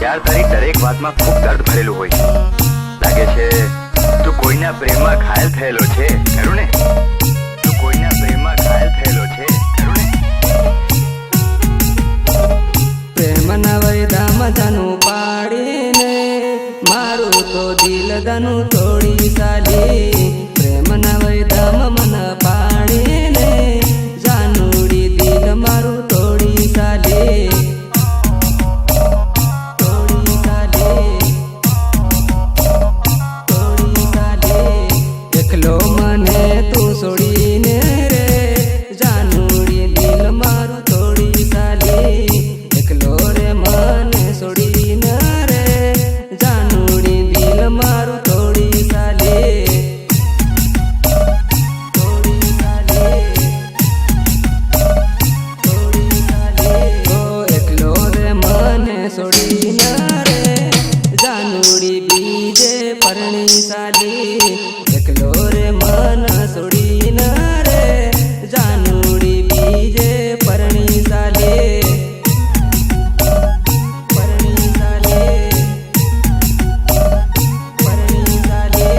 यार तारी दरेक वातमां खूब दर्द भरेલું હોય છે. લાગે છે તું કોઈના પ્રેમમાં ઘાયલ થયેલો છે, ખરું ને? તું કોઈના પ્રેમમાં ઘાયલ થયેલો છે, ખરું ને? પ્રેમના વૈદામાં જાનું પાડીને મારું તો દિલ દાનું તોડી સાલી. પ્રેમના વૈદામાં મન પાડીને જાનુડી દિલ મારું તોડી સાલી. એકલો મને તું છોડીને રે જાનુડી દિલ મારું તોડી સાલી. એકલો રે મને છોડીને રે જાનુડી દિલ મારું તોડી સાલી. તોડી સાલી, તોડી સાલી. ઓ એકલો રે મને છોડીને રે જાનુડી બીજે પરણી સાલી. એકલો રે મન છોડીને રે જાનુડી બીજે પરણી સાલે. પરણી સાલે, પરણી સાલે.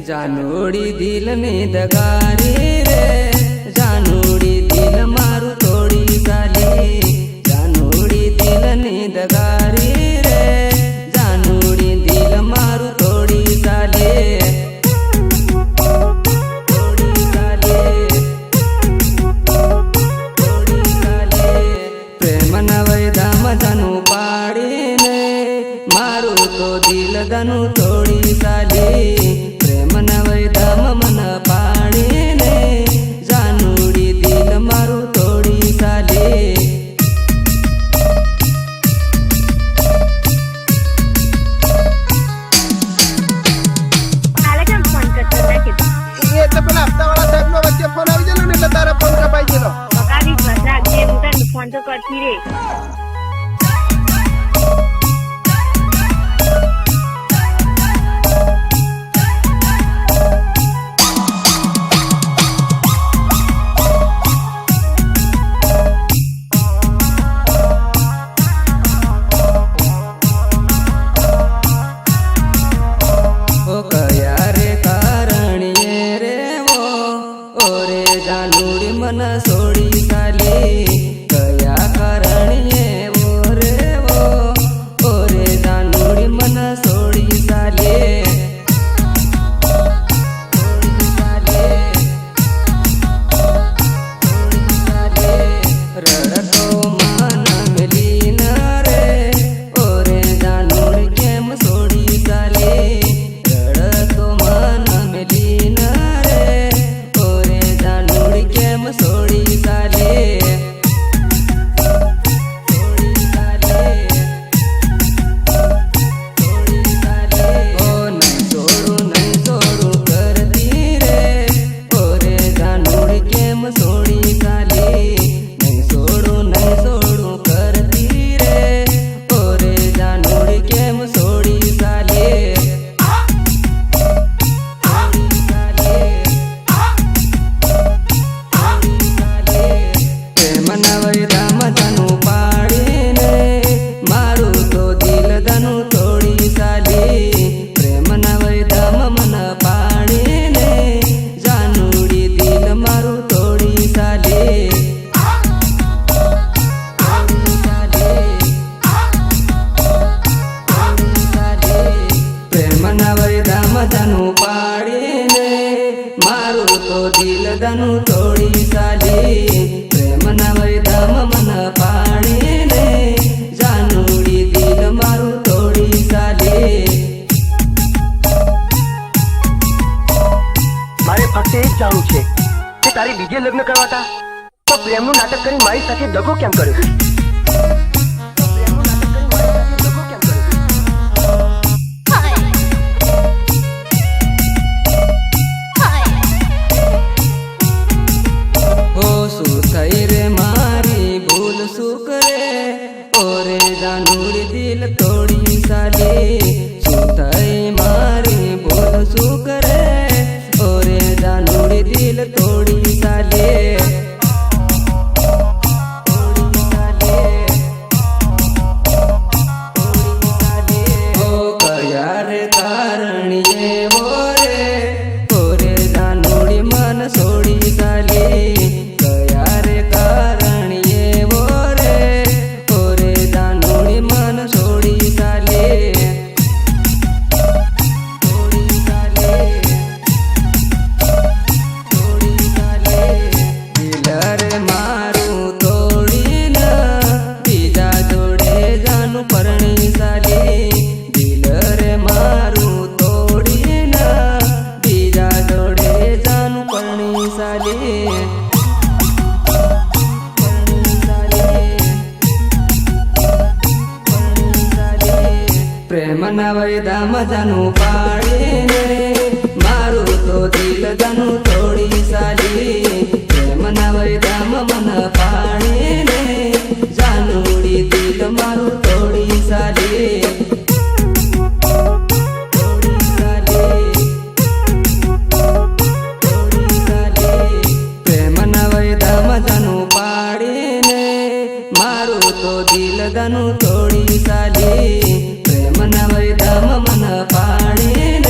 જાનુડી દિલની દગારી રે જાનુડી દિલ મારું તોડી સાલી. જાનુડી દિલની દગારી રે જાનુડી દિલ મારું તોડી સાલે. જાનું પાડીને મારું તો દિલ દાનું તોડી સાલી. પ્રેમના વૈદામાં મન પાડીને જાનુડી દિલ મારું તોડી સાલી. એટલે પેલા હપ્તાવાળા સાહેબનો વચ્ચે ફોન આવી ગયેલો ને એટલે તારે ફોન કપાઈ ગયેલો. ફોન તો કરતી રે. કયા રે કારણીએ રે ઓરે જાનુડી મન છોડી સાલી. કયા કારણીએ ઓરે ઓરે જાનુડી મન છોડી સાલી. છોડી સાલી, છોડી સાલી. રડતો મન મેલીન રે ઓરે જાનુડી કેમ છોડી સાલી. રડતો મન મેલીન રે ઓરે જાનુડી કેમ છોડી સાલી. છોડી સાલી, છોડી સાલી. ઓ નહીં છોડું કરતી રે ઓરે જાનુડી કેમ છોડી સાલી. નહીં છોડું કરતી રે ઓરે જાનુડી કેમ છોડી સાલી. પ્રેમના વૈદામાં જાનું પાડીને મારું તો દિલ દાનું તોડી સાલી. પ્રેમના વૈદામાં મન પાડીને જાનુડી દિલ મારું તોડી સાલી. તોડી સાલી, તોડી સાલી. પ્રેમના વૈદામાં જાનું પાડીને મારું તો દિલ દાનું તોડી સાલી. પ્રેમના વૈદામાં મન પાડીને જાનુડી દિલ મારું તોડી સાલી. મારે ફક્ત એ જ જાણવું છે કે તારી બીજે લગ્ન કરવાતા તો પ્રેમનું નાટક કરી મારી સાથે દગો કેમ કર્યો? પ્રેમનું નાટક કરી મારી સાથે દગો કેમ કર્યો? હો શું થઈ રે મારી ભૂલ શું કરે ઓરે જાનુડી દિલ તોડી સાલી. શું થઈ મારી ભૂલ શું કરે ઓરે જાનુડી દિલ તોડી સાલી. તોડી સાલી. પ્રેમના વૈદા મજાનું પાડીને મારું તો દિલ જાનું થોડી સાલી પ્રેમના વૈદામાં મન પાડીને જાનુડી દિલ મારું થોડી સાલી પ્રેમના વૈદામાં જાનું પાડીને મારું તો દિલ જાનું થોડી સાલી પ્રેમના વૈદામાં મન પાડીને